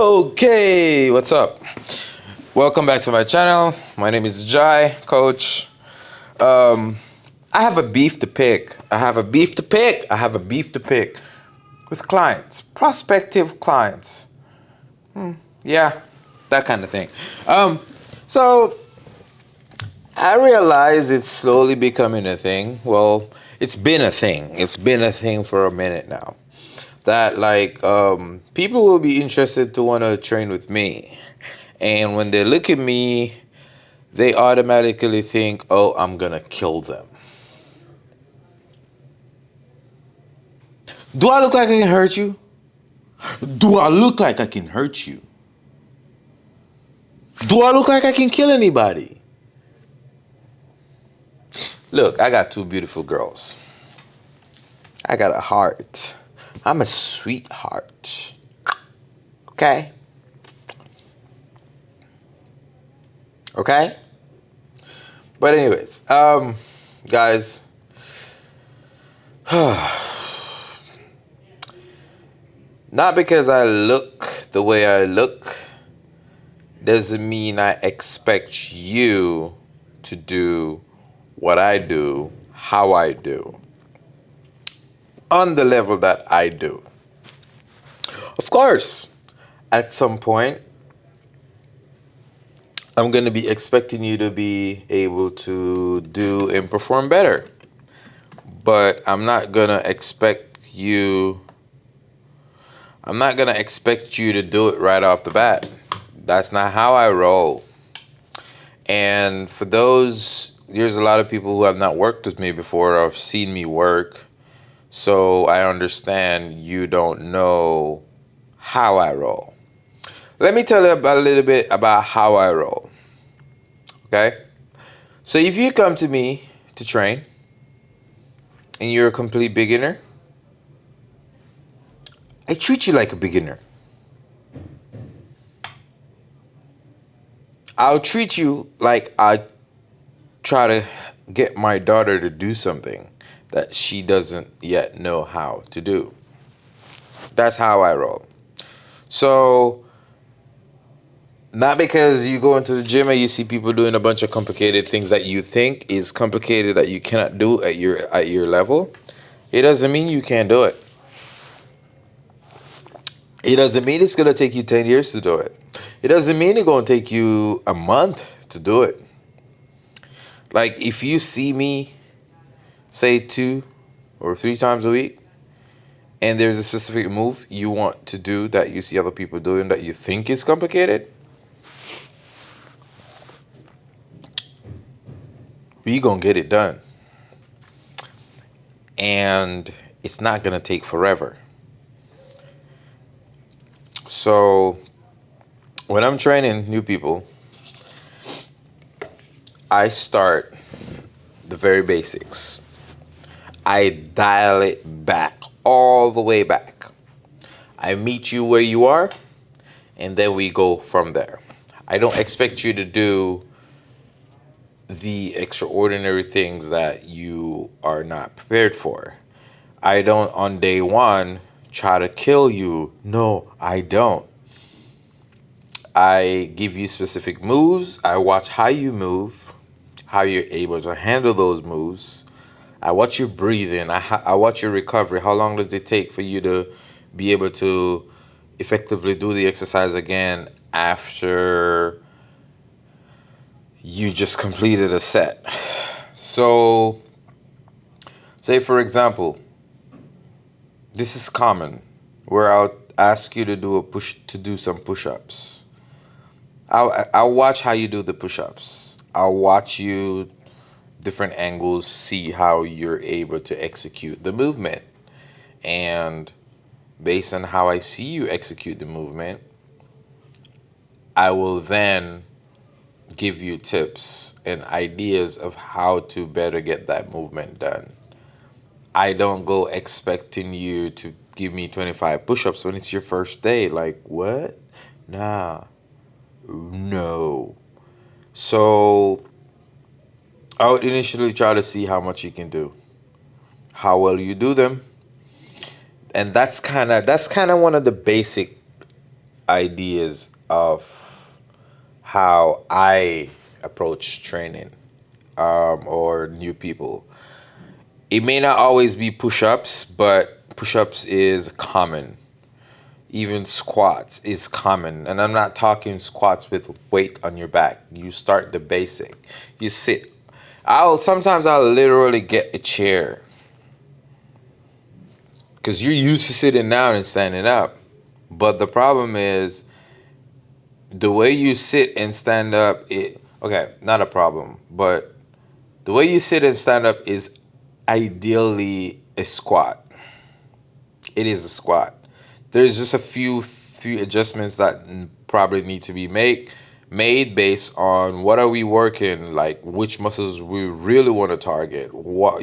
Okay, what's up? Welcome back to my channel. My name is Jai, coach. I have a beef to pick. I have a beef to pick. I have a beef to pick with clients, prospective clients. Yeah, that kind of thing. So I realize it's slowly becoming a thing. Well, it's been a thing. It's been a thing for a minute now. That people will be interested to want to train with me, and when they look at me, they automatically think, "Oh, I'm gonna kill them." Do I look like I can hurt you? Do I look like I can hurt you? Do I look like I can kill anybody? Look, I got two beautiful girls. I got a heart. I'm a sweetheart. Okay? Okay? But anyways, guys, not because I look the way I look doesn't mean I expect you to do what I do, how I do, on the level that I do. Of course, at some point, I'm going to be expecting you to be able to do and perform better. But I'm not going to expect you to do it right off the bat. That's not how I roll. And for there's a lot of people who have not worked with me before or have seen me work. So I understand you don't know how I roll. Let me tell you a little bit about how I roll. Okay? So if you come to me to train and you're a complete beginner, I treat you like a beginner. I'll treat you like I try to get my daughter to do something that she doesn't yet know how to do. That's how I roll. So, not because you go into the gym and you see people doing a bunch of complicated things that you think is complicated that you cannot do at your level, it doesn't mean you can't do it. It doesn't mean it's going to take you 10 years to do it. It doesn't mean it's going to take you a month to do it. Like, if you see me, say 2 or 3 times a week, and there's a specific move you want to do that you see other people doing that you think is complicated, we going to get it done. And it's not going to take forever. So, when I'm training new people, I start the very basics. I dial it back, all the way back. I meet you where you are, and then we go from there. I don't expect you to do the extraordinary things that you are not prepared for. I don't, on day one, try to kill you. No, I don't. I give you specific moves. I watch how you move, how you're able to handle those moves. I watch your breathing. I watch your recovery. How long does it take for you to be able to effectively do the exercise again after you just completed a set? So, say for example, this is common, where I'll ask you to do some push-ups. I'll watch how you do the push-ups. I'll watch you different angles, see how you're able to execute the movement. And based on how I see you execute the movement, I will then give you tips and ideas of how to better get that movement done. I don't go expecting you to give me 25 push-ups when it's your first day. Like, what? Nah. No. So I would initially try to see how much you can do, how well you do them. And that's kind of one of the basic ideas of how I approach training, or new people. It may not always be push-ups, but push-ups is common. Even squats is common, and I'm not talking squats with weight on your back. You start the basic. You sit. I'll literally get a chair because you're used to sitting down and standing up. But the problem is the way you sit and stand up. Okay, not a problem, but the way you sit and stand up is ideally a squat. It is a squat. There's just a few adjustments that probably need to be made based on what are we working, like which muscles we really want to target. What,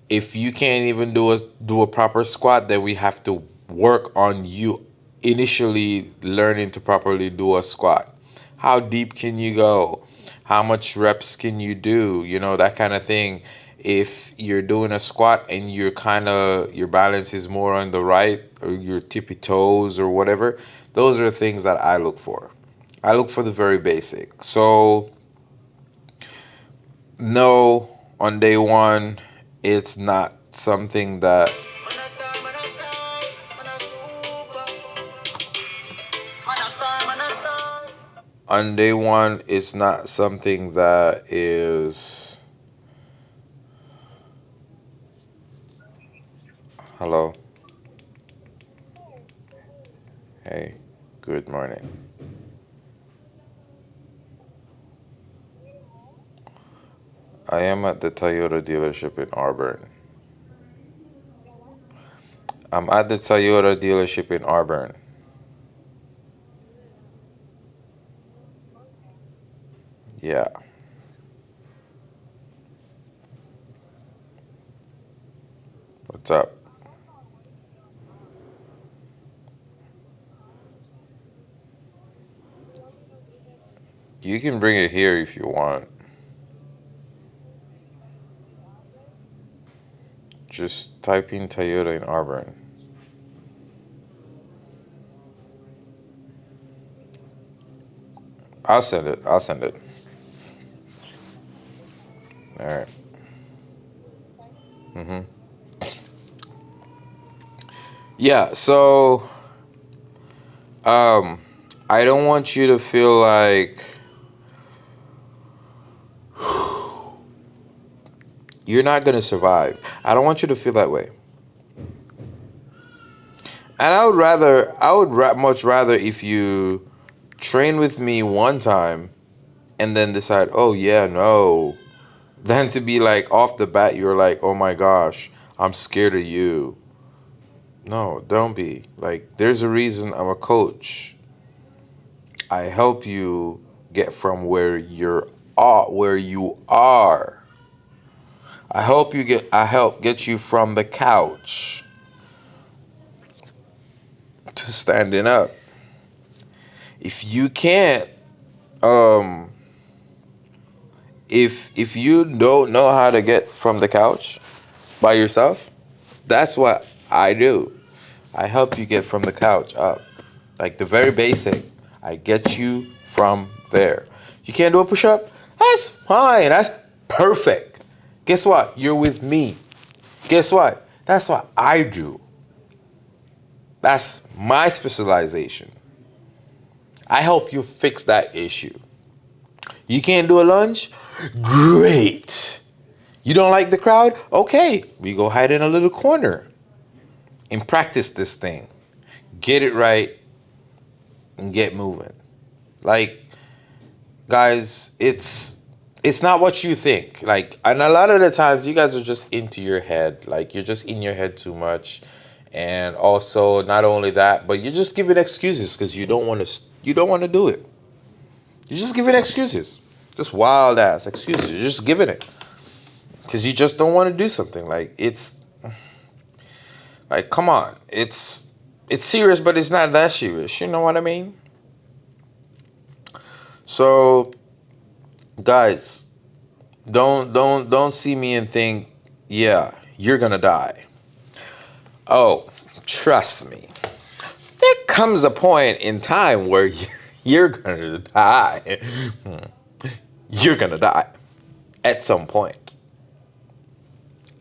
if you can't even do a proper squat, then we have to work on you initially learning to properly do a squat. How deep can you go? How much reps can you do? That kind of thing. If you're doing a squat and your balance is more on the right, or your tippy toes or whatever, those are things that I look for. I look for the very basic. So no, on day one, it's not something that on day one, it's not something that is. Hello. Hey, good morning. I am at the Toyota dealership in Auburn. I'm at the Toyota dealership in Auburn. Yeah. What's up? You can bring it here if you want. Just type in Toyota in Auburn. I'll send it. I'll send it. All right. Mm-hmm. Yeah. So, um, I don't want you to feel like you're not gonna survive. I don't want you to feel that way. And much rather if you train with me one time and then decide, oh yeah, no, than to be like off the bat, you're like, oh my gosh, I'm scared of you. No, don't be. Like, there's a reason I'm a coach. I help you get from where you are. I help get you from the couch to standing up. If you can't, um, if you don't know how to get from the couch by yourself, that's what I do. I help you get from the couch up. Like the very basic. I get you from there. You can't do a push up? That's fine. That's perfect. Guess what? You're with me. Guess what? That's what I do. That's my specialization. I help you fix that issue. You can't do a lunge? Great. You don't like the crowd? Okay, we go hide in a little corner and practice this thing. Get it right and get moving. Like, guys, it's not what you think. Like, and a lot of the times you guys are just into your head. Like, you're just in your head too much. And also, not only that, but you're just giving excuses because you don't want to do it. You're just giving excuses. Just wild ass excuses. You're just giving it. Because you just don't want to do something. Like, it's like, come on. It's serious, but it's not that serious. You know what I mean? So, guys, don't see me and think, yeah, you're gonna die. Oh, trust me. There comes a point in time where you're gonna die. You're gonna die at some point.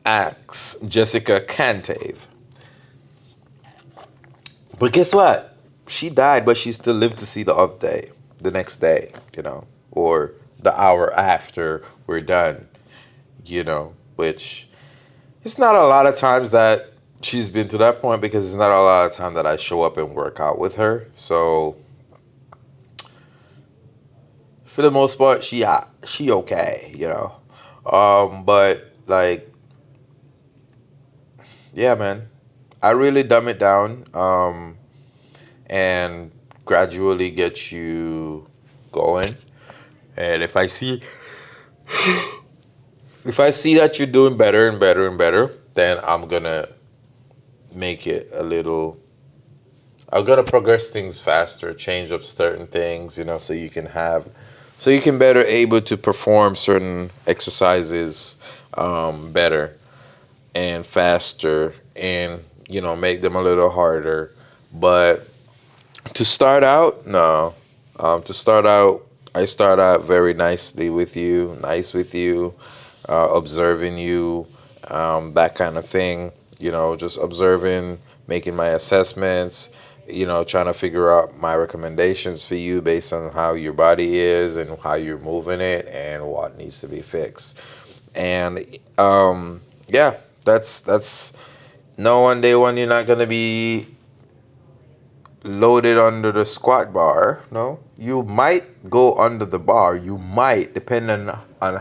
Ask Jessica Cantave. But guess what? She died, but she still lived to see the other day, the next day, or the hour after we're done, which it's not a lot of times that she's been to that point because it's not a lot of time that I show up and work out with her. So for the most part, she okay, But like, yeah, man, I really dumb it down, and gradually get you going. And if I see that you're doing better and better and better, then make it a little. I'm gonna progress things faster, change up certain things, so you can better able to perform certain exercises, better and faster, and make them a little harder. But to start out, no. To start out, I start out very nice with you, observing you, that kind of thing. Just observing, making my assessments. Trying to figure out my recommendations for you based on how your body is and how you're moving it and what needs to be fixed. And yeah, that's no one day one. You're not gonna be loaded under the squat bar. No, you might go under the bar. You might, depending on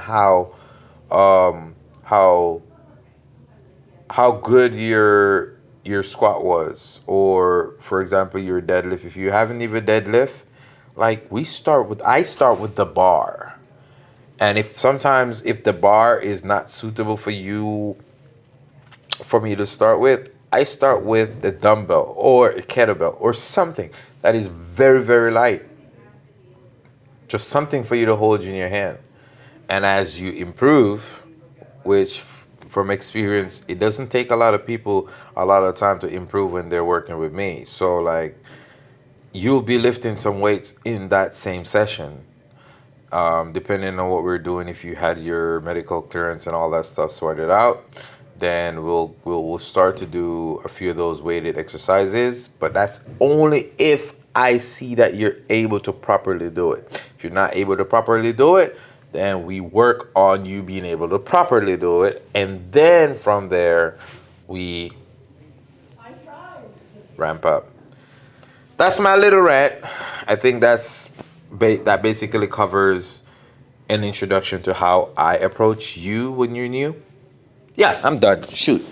um, how how good your squat was, or for example, your deadlift. If you haven't even deadlift, like I start with the bar, and if the bar is not suitable for me to start with, I start with the dumbbell or a kettlebell or something that is very, very light. Just something for you to hold in your hand. And as you improve, which from experience, it doesn't take a lot of people a lot of time to improve when they're working with me. So, like, you'll be lifting some weights in that same session, depending on what we're doing. If you had your medical clearance and all that stuff sorted out, then we'll start to do a few of those weighted exercises. But that's only if I see that you're able to properly do it. If you're not able to properly do it, then we work on you being able to properly do it, and then from there we ramp up. That's my little rant. I think that basically covers an introduction to how I approach you when you're new. Yeah, I'm done. Shoot.